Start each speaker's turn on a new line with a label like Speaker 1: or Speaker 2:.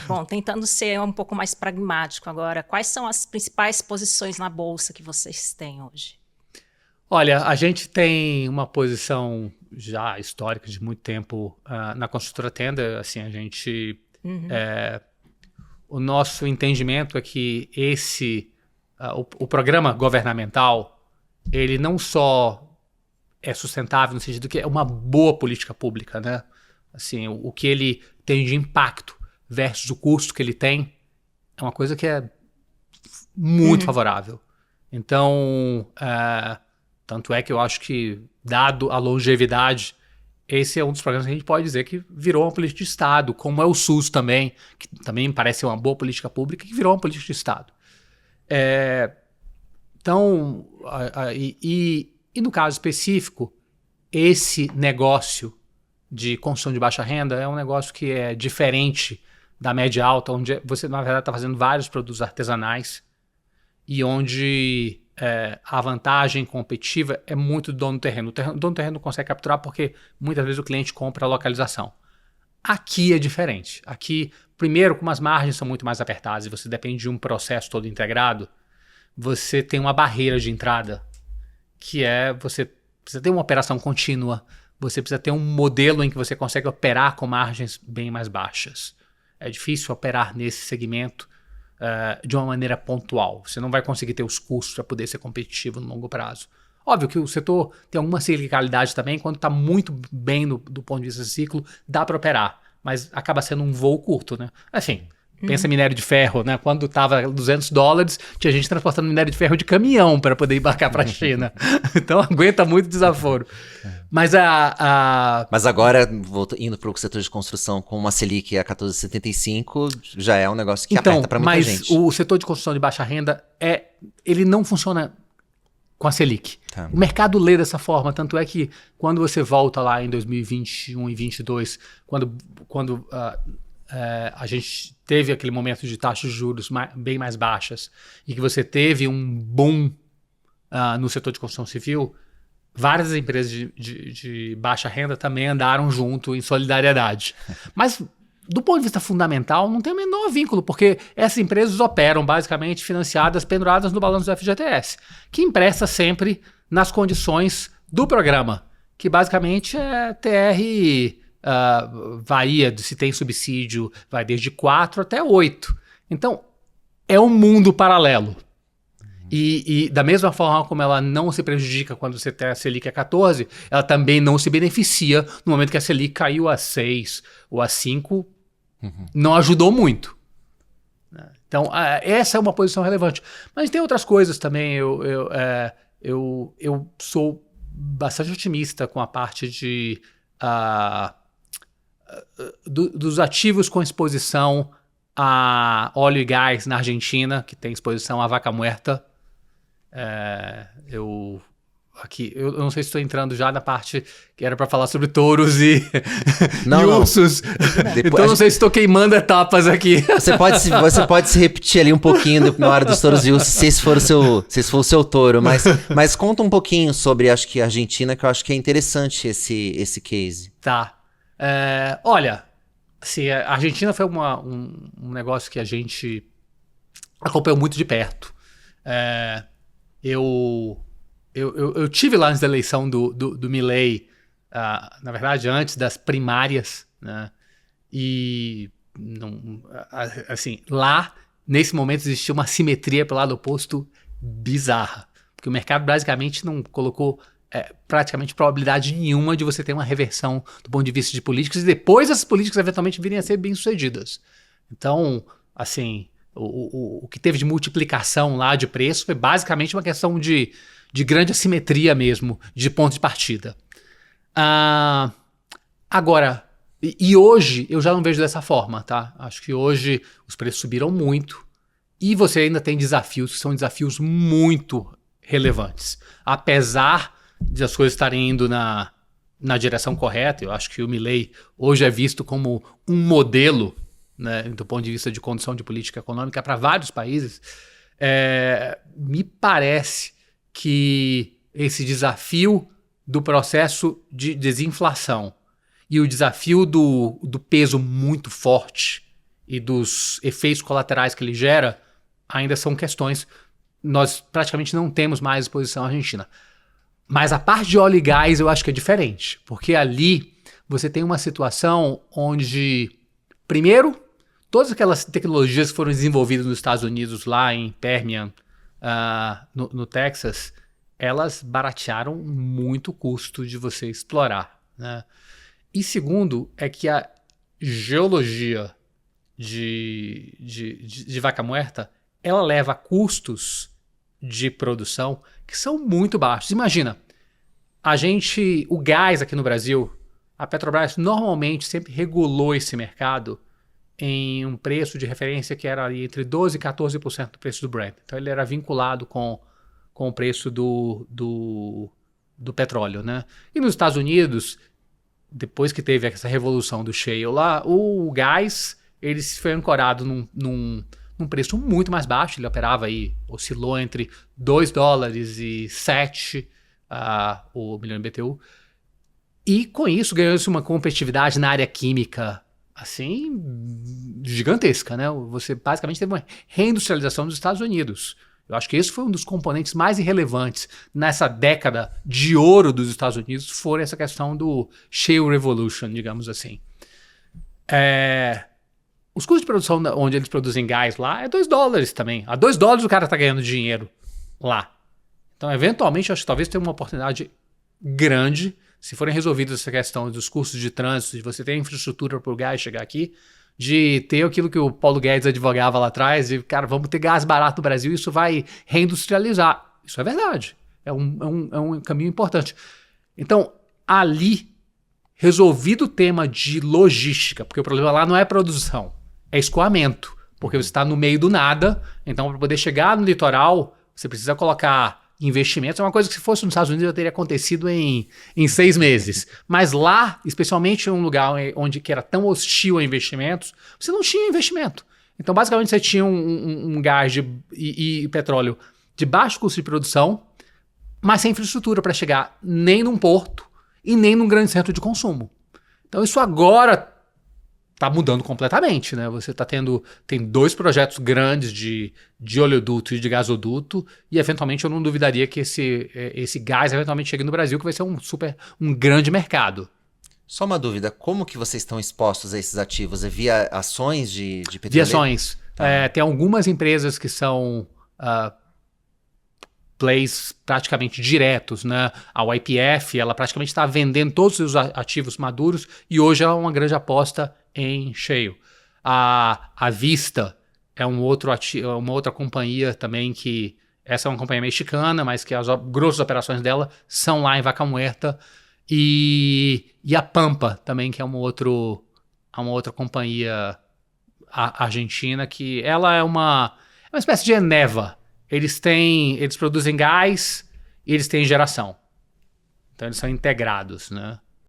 Speaker 1: Bom, tentando ser um pouco mais pragmático agora, quais são as principais posições na bolsa que vocês têm hoje?
Speaker 2: Olha, a gente tem uma posição já histórica de muito tempo na construtora Tenda. Assim,
Speaker 1: Uhum,
Speaker 2: o nosso entendimento é que o programa governamental, ele não só é sustentável no sentido que é uma boa política pública, né? Assim, o que ele tem de impacto versus o custo que ele tem é uma coisa que é muito
Speaker 1: uhum,
Speaker 2: favorável. Então, tanto é que eu acho que, dado a longevidade, esse é um dos programas que a gente pode dizer que virou uma política de Estado, como é o SUS também, que também me parece ser uma boa política pública, que virou uma política de Estado. Então, e no caso específico, esse negócio de construção de baixa renda é um negócio que é diferente da média alta, onde você, na verdade, está fazendo vários produtos artesanais e onde a vantagem competitiva é muito do dono do terreno. O dono do terreno não consegue capturar porque muitas vezes o cliente compra a localização. Aqui é diferente. Aqui, primeiro, como as margens são muito mais apertadas e você depende de um processo todo integrado, você tem uma barreira de entrada, que é você precisa ter uma operação contínua, você precisa ter um modelo em que você consegue operar com margens bem mais baixas. É difícil operar nesse segmento de uma maneira pontual. Você não vai conseguir ter os custos para poder ser competitivo no longo prazo. Óbvio que o setor tem alguma ciclicalidade também, quando está muito bem do ponto de vista do ciclo, dá para operar, mas acaba sendo um voo curto, né? Assim, pensa em
Speaker 1: uhum.
Speaker 2: minério de ferro, né? Quando estava $200, tinha gente transportando minério de ferro de caminhão para poder embarcar para a China. Então aguenta muito desaforo. Mas
Speaker 3: Mas agora, indo para o setor de construção com uma Selic a 14,75, já é um negócio que aperta
Speaker 2: Então,
Speaker 3: para muita
Speaker 2: mas
Speaker 3: gente.
Speaker 2: o setor de construção de baixa renda ele não funciona com a Selic.
Speaker 3: Tá.
Speaker 2: O mercado lê dessa forma, tanto é que quando você volta lá em 2021 e 2022, quando a gente teve aquele momento de taxas de juros bem mais baixas e que você teve um boom no setor de construção civil, várias empresas de baixa renda também andaram junto em solidariedade. Mas do ponto de vista fundamental, não tem o menor vínculo, porque essas empresas operam basicamente financiadas, penduradas no balanço do FGTS, que empresta sempre nas condições do programa, que basicamente é TR, varia, se tem subsídio, vai desde 4 até 8. Então, é um mundo paralelo. E da mesma forma como ela não se prejudica quando você tem a Selic a 14, ela também não se beneficia no momento que a Selic caiu a 6 ou a 5, não ajudou muito. Então, essa é uma posição relevante. Mas tem outras coisas também. Eu sou bastante otimista com a parte dos ativos com exposição a óleo e gás na Argentina, que tem exposição à vaca muerta. Eu não sei se estou entrando já na parte que era para falar sobre touros e
Speaker 3: Não.
Speaker 2: ursos. Então não sei se estou queimando etapas aqui.
Speaker 3: Você pode se repetir ali um pouquinho na hora dos touros e ursos, se esse for o seu touro. Mas conta um pouquinho sobre, acho que a Argentina, que eu acho que é interessante esse case.
Speaker 2: Tá. Olha, assim, a Argentina foi um negócio que a gente acompanhou muito de perto. Eu tive lá antes da eleição do Milei, na verdade, antes das primárias, né? E, assim, lá, nesse momento, existia uma simetria pelo lado oposto bizarra. Porque o mercado basicamente não colocou praticamente probabilidade nenhuma de você ter uma reversão do ponto de vista de políticas e depois essas políticas eventualmente virem a ser bem-sucedidas. Então, assim, o que teve de multiplicação lá de preço foi basicamente uma questão de grande assimetria mesmo, de ponto de partida. Agora, e hoje eu já não vejo dessa forma, tá? Acho que hoje os preços subiram muito e você ainda tem desafios que são desafios muito relevantes. Apesar de as coisas estarem indo na direção correta, eu acho que o Milei hoje é visto como um modelo, né, do ponto de vista de condução de política econômica para vários países. Me parece que esse desafio do processo de desinflação e o desafio do peso muito forte e dos efeitos colaterais que ele gera, ainda são questões. Nós praticamente não temos mais exposição à Argentina. Mas a parte de óleo e gás eu acho que é diferente, porque ali você tem uma situação onde, primeiro, todas aquelas tecnologias que foram desenvolvidas nos Estados Unidos, lá em Permian, no Texas, elas baratearam muito o custo de você explorar, né? E segundo, é que a geologia de Vaca Muerta, ela leva a custos de produção que são muito baixos. Imagina, o gás aqui no Brasil, a Petrobras normalmente sempre regulou esse mercado em um preço de referência que era ali entre 12% e 14% do preço do Brent. Então ele era vinculado com o preço do petróleo, né? E nos Estados Unidos, depois que teve essa revolução do shale lá, o gás ele foi ancorado num preço muito mais baixo. Ele operava aí, oscilou entre $2 e 7 o milhão de BTU. E com isso ganhou-se uma competitividade na área química assim gigantesca, né? Você basicamente teve uma reindustrialização dos Estados Unidos. Eu acho que esse foi um dos componentes mais irrelevantes nessa década de ouro dos Estados Unidos, foi essa questão do Shale Revolution, digamos assim. Os custos de produção onde eles produzem gás lá é $2 também. A $2 o cara está ganhando dinheiro lá. Então, eventualmente, acho que talvez tenha uma oportunidade grande, se forem resolvidas essa questão dos custos de trânsito, de você ter infraestrutura para o gás chegar aqui, de ter aquilo que o Paulo Guedes advogava lá atrás, de, cara, vamos ter gás barato no Brasil, isso vai reindustrializar. Isso é verdade. É um caminho importante. Então, ali, resolvido o tema de logística, porque o problema lá não é produção, é escoamento, porque você está no meio do nada, então para poder chegar no litoral, você precisa colocar investimentos. É uma coisa que se fosse nos Estados Unidos já teria acontecido em 6 meses. Mas lá, especialmente em um lugar onde que era tão hostil a investimentos, você não tinha investimento. Então basicamente você tinha um gás e petróleo de baixo custo de produção, mas sem infraestrutura para chegar nem num porto e nem num grande centro de consumo. Então isso agora está mudando completamente, né? Você tem 2 projetos grandes de oleoduto e de gasoduto, e eventualmente eu não duvidaria que esse gás eventualmente chegue no Brasil, que vai ser um grande mercado.
Speaker 3: Só uma dúvida, como que vocês estão expostos a esses ativos? É via ações de petróleo?
Speaker 2: Via ações. Tem algumas empresas que são plays praticamente diretos, né? A YPF, ela praticamente está vendendo todos os seus ativos maduros e hoje é uma grande aposta em shale. A Vista é uma outra companhia também que... Essa é uma companhia mexicana, mas que as grossas operações dela são lá em Vaca Muerta. E a Pampa também, que é uma outra companhia argentina, que ela é uma espécie de Eneva. Eles produzem gás e eles têm geração. Então eles são integrados, né?